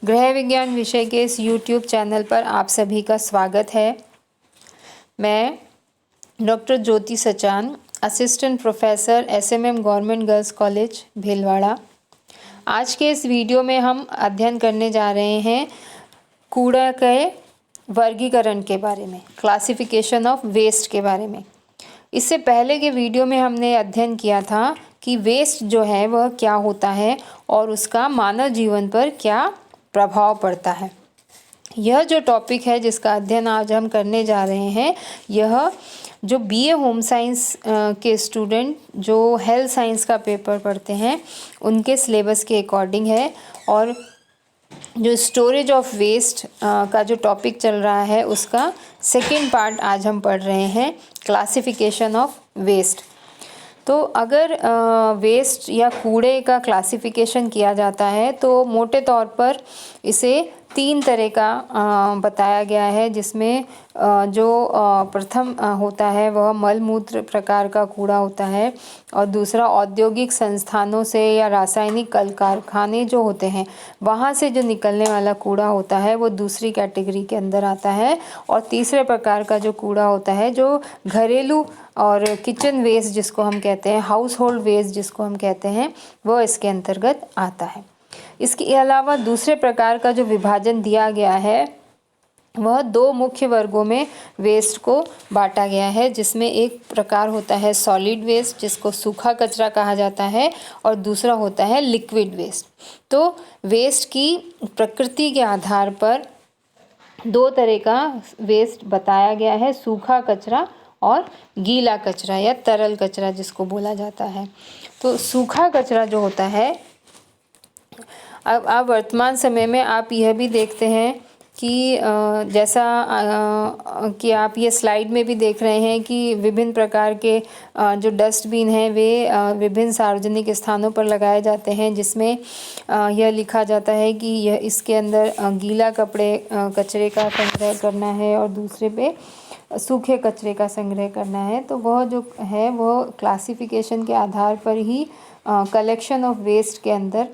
गृह विज्ञान विषय के इस YouTube चैनल पर आप सभी का स्वागत है। मैं doctor Jyoti Sachan, assistant professor SMM government girls college Bhilwara. आज के इस वीडियो में हम अध्ययन करने जा रहे हैं कूड़ा के वर्गीकरण के बारे में, क्लासिफिकेशन ऑफ वेस्ट के बारे में। इससे पहले के वीडियो में हमने अध्ययन किया था कि वेस्ट जो है वह क्या होता है और उसका मानव जीवन पर क्या प्रभाव पड़ता है। यह जो टॉपिक है जिसका अध्ययन आज हम करने जा रहे हैं, यह जो BA होम साइंस के स्टूडेंट जो हेल्थ साइंस का पेपर पढ़ते हैं उनके सिलेबस के अकॉर्डिंग है। और जो स्टोरेज ऑफ वेस्ट का जो टॉपिक चल रहा है उसका सेकेंड पार्ट आज हम पढ़ रहे हैं, क्लासिफिकेशन ऑफ वेस्ट। तो अगर वेस्ट या कूड़े का क्लासिफिकेशन किया जाता है तो मोटे तौर पर इसे 3 तरह का बताया गया है, जिसमें जो प्रथम होता है वह मल मूत्र प्रकार का कूड़ा होता है, और दूसरा औद्योगिक संस्थानों से या रासायनिक कल कारखाने जो होते हैं वहाँ से जो निकलने वाला कूड़ा होता है वो दूसरी कैटेगरी के अंदर आता है, और तीसरे प्रकार का जो कूड़ा होता है जो घरेलू और किचन वेस्ट जिसको हम कहते हैं, हाउस होल्ड वेस्ट जिसको हम कहते हैं, वो इसके अंतर्गत आता है। इसके अलावा दूसरे प्रकार का जो विभाजन दिया गया है वह 2 मुख्य वर्गों में वेस्ट को बांटा गया है, जिसमें एक प्रकार होता है सॉलिड वेस्ट जिसको सूखा कचरा कहा जाता है, और दूसरा होता है लिक्विड वेस्ट। तो वेस्ट की प्रकृति के आधार पर 2 तरह का वेस्ट बताया गया है, सूखा कचरा और गीला कचरा या तरल कचरा जिसको बोला जाता है। तो सूखा कचरा जो होता है, अब आप वर्तमान समय में आप यह भी देखते हैं कि जैसा कि आप ये स्लाइड में भी देख रहे हैं कि विभिन्न प्रकार के जो डस्टबिन हैं वे विभिन्न सार्वजनिक स्थानों पर लगाए जाते हैं, जिसमें यह लिखा जाता है कि यह इसके अंदर गीला कचरे का संग्रह करना है और दूसरे पे सूखे कचरे का संग्रह करना है। तो वह जो है वह क्लासिफिकेशन के आधार पर ही कलेक्शन ऑफ वेस्ट के अंदर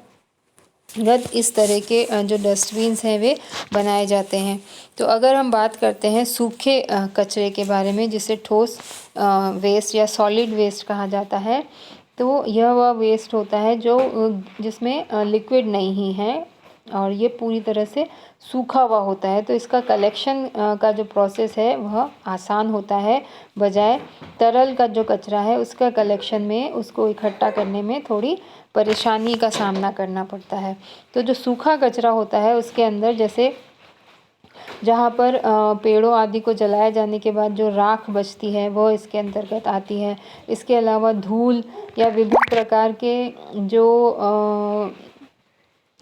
इस तरह के जो डस्टबिन्स हैं वे बनाए जाते हैं। तो अगर हम बात करते हैं सूखे कचरे के बारे में, जिसे ठोस वेस्ट या सॉलिड वेस्ट कहा जाता है, तो यह वह वेस्ट होता है जो जिसमें लिक्विड नहीं है और ये पूरी तरह से सूखा हुआ होता है। तो इसका कलेक्शन का जो प्रोसेस है वह आसान होता है, बजाय तरल का जो कचरा है उसका कलेक्शन में, उसको इकट्ठा करने में थोड़ी परेशानी का सामना करना पड़ता है। तो जो सूखा कचरा होता है उसके अंदर जैसे जहाँ पर पेड़ों आदि को जलाए जाने के बाद जो राख बचती है वो इसके अंतर्गत आती है। इसके अलावा धूल या विभिन्न प्रकार के जो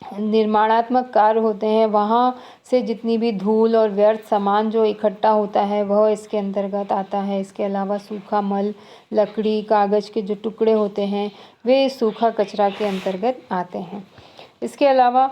निर्माणात्मक कार्य होते हैं वहाँ से जितनी भी धूल और व्यर्थ सामान जो इकट्ठा होता है वह इसके अंतर्गत आता है। इसके अलावा सूखा मल, लकड़ी, कागज़ के जो टुकड़े होते हैं वे सूखा कचरा के अंतर्गत आते हैं। इसके अलावा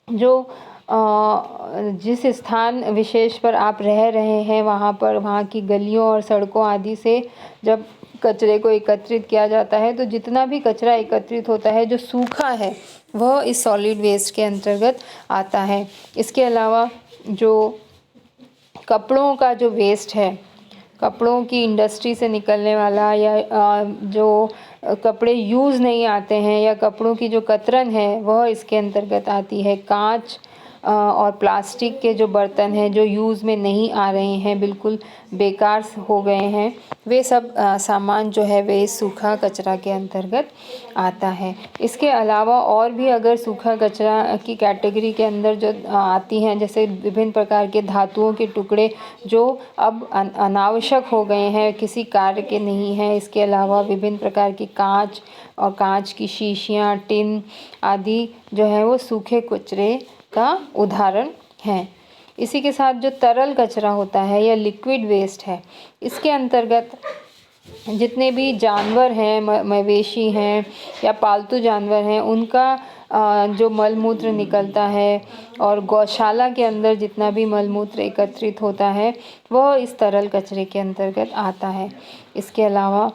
जो जिस स्थान विशेष पर आप रह रहे हैं वहाँ पर, वहाँ की गलियों और सड़कों आदि से जब कचरे को एकत्रित किया जाता है तो जितना भी कचरा एकत्रित होता है जो सूखा है वह इस सॉलिड वेस्ट के अंतर्गत आता है। इसके अलावा जो कपड़ों का जो वेस्ट है, कपड़ों की इंडस्ट्री से निकलने वाला या जो कपड़े यूज़ नहीं आते हैं या कपड़ों की जो कतरन है वह इसके अंतर्गत आती है। कांच और प्लास्टिक के जो बर्तन हैं जो यूज़ में नहीं आ रहे हैं, बिल्कुल बेकार हो गए हैं, वे सब सामान जो है वे सूखा कचरा के अंतर्गत आता है। इसके अलावा और भी अगर सूखा कचरा की कैटेगरी के अंदर जो आती हैं, जैसे विभिन्न प्रकार के धातुओं के टुकड़े जो अब अनावश्यक हो गए हैं, किसी कार्य के नहीं हैं। इसके अलावा विभिन्न प्रकार की कांच और कांच की शीशियाँ, टिन आदि जो है वो सूखे कचरे का उदाहरण है। इसी के साथ जो तरल कचरा होता है या लिक्विड वेस्ट है, इसके अंतर्गत जितने भी जानवर हैं, मवेशी हैं या पालतू जानवर हैं, उनका जो मल मूत्र निकलता है और गौशाला के अंदर जितना भी मल मूत्र एकत्रित होता है वह इस तरल कचरे के अंतर्गत आता है। इसके अलावा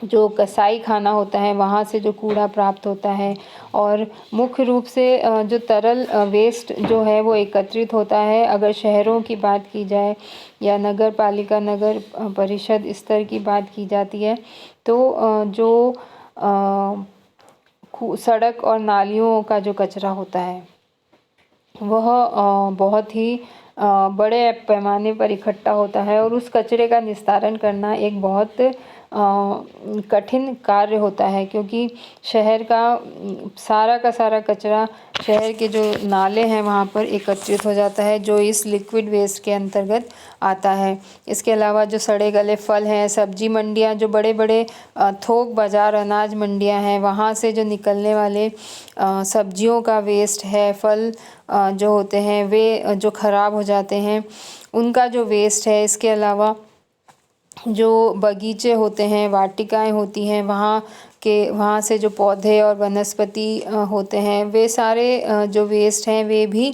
जो कसाई खाना होता है वहाँ से जो कूड़ा प्राप्त होता है, और मुख्य रूप से जो तरल वेस्ट जो है वो एकत्रित होता है। अगर शहरों की बात की जाए या नगर पालिका, नगर परिषद स्तर की बात की जाती है, तो जो सड़क और नालियों का जो कचरा होता है वह बहुत ही बड़े पैमाने पर इकट्ठा होता है, और उस कचरे का निस्तारण करना एक बहुत कठिन कार्य होता है, क्योंकि शहर का सारा कचरा शहर के जो नाले हैं वहाँ पर एकत्रित हो जाता है, जो इस लिक्विड वेस्ट के अंतर्गत आता है। इसके अलावा जो सड़े गले फल हैं, सब्जी मंडियाँ, जो बड़े बड़े थोक बाज़ार, अनाज मंडियाँ हैं, वहाँ से जो निकलने वाले सब्जियों का वेस्ट है, फल जो होते हैं वे जो ख़राब हो जाते हैं उनका जो वेस्ट है। इसके अलावा जो बगीचे होते हैं, वाटिकाएं होती हैं, वहाँ से जो पौधे और वनस्पति होते हैं, वे सारे जो वेस्ट हैं वे भी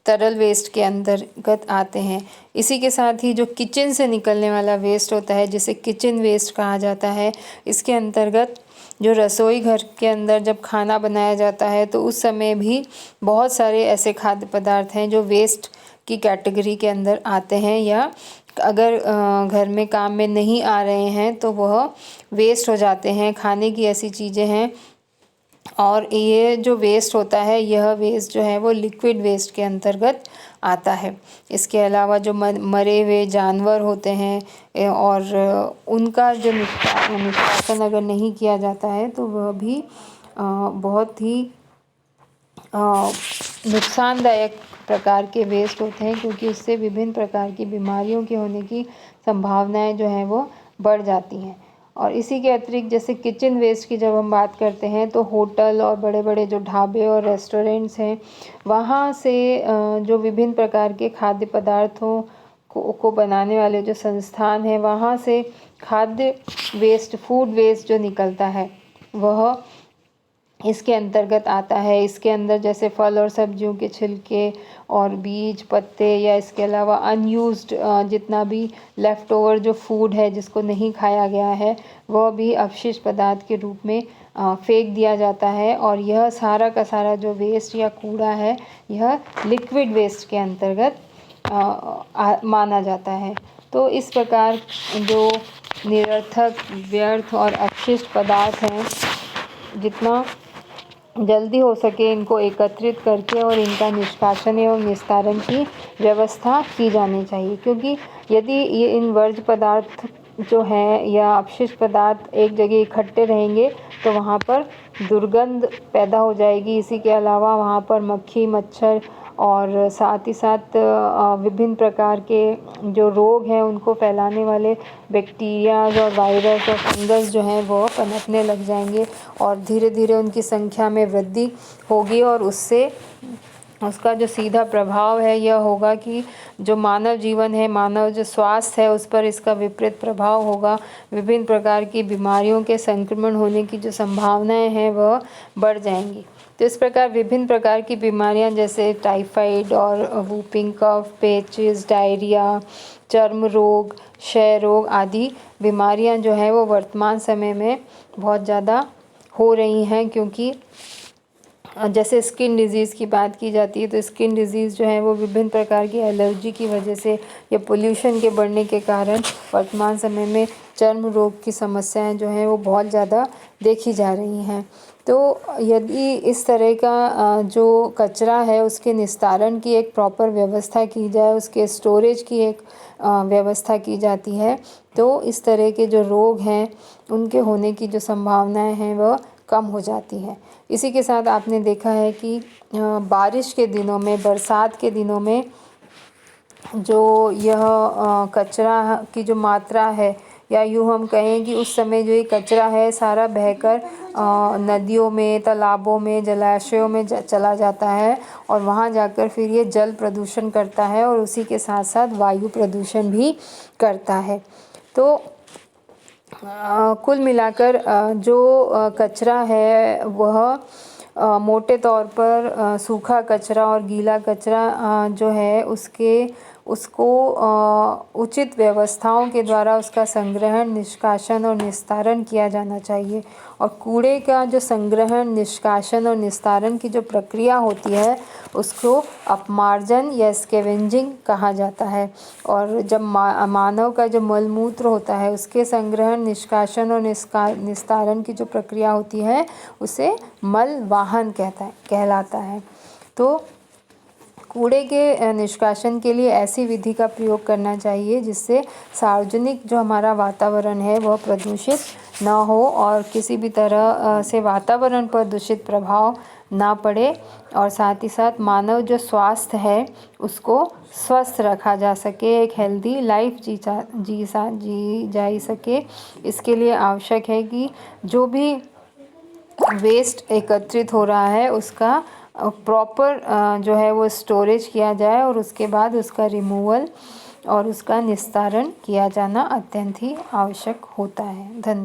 तरल वेस्ट के अंतर्गत आते हैं। इसी के साथ ही जो किचन से निकलने वाला वेस्ट होता है, जिसे किचन वेस्ट कहा जाता है, इसके अंतर्गत जो रसोई घर के अंदर जब खाना बनाया जाता है तो उस समय भी बहुत सारे ऐसे खाद्य पदार्थ हैं जो वेस्ट की कैटेगरी के अंदर आते हैं, या अगर घर में काम में नहीं आ रहे हैं तो वह वेस्ट हो जाते हैं। खाने की ऐसी चीज़ें हैं, और ये जो वेस्ट होता है, यह वेस्ट जो है वो लिक्विड वेस्ट के अंतर्गत आता है। इसके अलावा जो मरे हुए जानवर होते हैं और उनका जो निष्कासन अगर नहीं किया जाता है तो वह भी बहुत ही नुकसानदायक प्रकार के वेस्ट होते हैं, क्योंकि उससे विभिन्न प्रकार की बीमारियों के होने की संभावनाएं जो हैं वो बढ़ जाती हैं। और इसी के अतिरिक्त जैसे किचन वेस्ट की जब हम बात करते हैं तो होटल और बड़े बड़े जो ढाबे और रेस्टोरेंट्स हैं, वहाँ से जो विभिन्न प्रकार के खाद्य पदार्थों को बनाने वाले जो संस्थान हैं, वहाँ से खाद्य वेस्ट, फूड वेस्ट जो निकलता है वह इसके अंतर्गत आता है। इसके अंदर जैसे फल और सब्जियों के छिलके और बीज, पत्ते, या इसके अलावा अनयूज्ड जितना भी लेफ़्ट ओवर जो फूड है जिसको नहीं खाया गया है, वह भी अपशिष्ट पदार्थ के रूप में फेंक दिया जाता है। और यह सारा का सारा जो वेस्ट या कूड़ा है, यह लिक्विड वेस्ट के अंतर्गत माना जाता है। तो इस प्रकार जो निरर्थक, व्यर्थ और अपशिष्ट पदार्थ हैं, जितना जल्दी हो सके इनको एकत्रित करके और इनका निष्कासन एवं निस्तारण की व्यवस्था की जानी चाहिए, क्योंकि यदि ये इन वर्ज्य पदार्थ जो हैं या अपशिष्ट पदार्थ एक जगह इकट्ठे रहेंगे तो वहाँ पर दुर्गंध पैदा हो जाएगी। इसी के अलावा वहाँ पर मक्खी, मच्छर और साथ ही साथ विभिन्न प्रकार के जो रोग हैं उनको फैलाने वाले बैक्टीरियाज और वायरस और फंगस जो हैं वो पनपने लग जाएंगे, और धीरे धीरे उनकी संख्या में वृद्धि होगी, और उससे उसका जो सीधा प्रभाव है यह होगा कि जो मानव जीवन है, मानव जो स्वास्थ्य है, उस पर इसका विपरीत प्रभाव होगा। विभिन्न प्रकार की बीमारियों के संक्रमण होने की जो संभावनाएं हैं वह बढ़ जाएंगी। तो इस प्रकार विभिन्न प्रकार की बीमारियां जैसे टाइफाइड और वूपिंग कफ, पेचिस, डायरिया, चर्म रोग, क्षय रोग आदि बीमारियां जो हैं वो वर्तमान समय में बहुत ज़्यादा हो रही हैं, क्योंकि जैसे स्किन डिज़ीज़ की बात की जाती है तो स्किन डिज़ीज़ जो है वो विभिन्न प्रकार की एलर्जी की वजह से या पोल्यूशन के बढ़ने के कारण वर्तमान समय में चर्म रोग की समस्याएं जो हैं वो बहुत ज़्यादा देखी जा रही हैं। तो यदि इस तरह का जो कचरा है उसके निस्तारण की एक प्रॉपर व्यवस्था की जाए, उसके स्टोरेज की एक व्यवस्था की जाती है, तो इस तरह के जो रोग हैं उनके होने की जो संभावनाएं हैं वह कम हो जाती हैं। इसी के साथ आपने देखा है कि बारिश के दिनों में, बरसात के दिनों में जो यह कचरा की जो मात्रा है, या यूँ हम कहें कि उस समय जो ये कचरा है सारा बहकर नदियों में, तालाबों में, जलाशयों में चला जाता है, और वहाँ जाकर फिर ये जल प्रदूषण करता है और उसी के साथ साथ वायु प्रदूषण भी करता है। तो कुल मिलाकर जो कचरा है वह मोटे तौर पर सूखा कचरा और गीला कचरा जो है उसको उचित व्यवस्थाओं के द्वारा उसका संग्रहण, निष्कासन और निस्तारण किया जाना चाहिए। और कूड़े का जो संग्रहण, निष्कासन और निस्तारण की जो प्रक्रिया होती है उसको अपमार्जन या स्कैवेंजिंग कहा जाता है। और जब मानव का जो मलमूत्र होता है उसके संग्रहण, निष्कासन और निस्तारण की जो प्रक्रिया होती है उसे मल वाहन कहलाता है। तो कूड़े के निष्कासन के लिए ऐसी विधि का प्रयोग करना चाहिए जिससे सार्वजनिक जो हमारा वातावरण है वह प्रदूषित ना हो और किसी भी तरह से वातावरण पर दूषित प्रभाव ना पड़े, और साथ ही साथ मानव जो स्वास्थ्य है उसको स्वस्थ रखा जा सके, एक हेल्दी लाइफ जी जा सके। इसके लिए आवश्यक है कि जो भी वेस्ट एकत्रित हो रहा है उसका प्रॉपर जो है वो स्टोरेज किया जाए और उसके बाद उसका रिमूवल और उसका निस्तारण किया जाना अत्यंत ही आवश्यक होता है। धन्यवाद।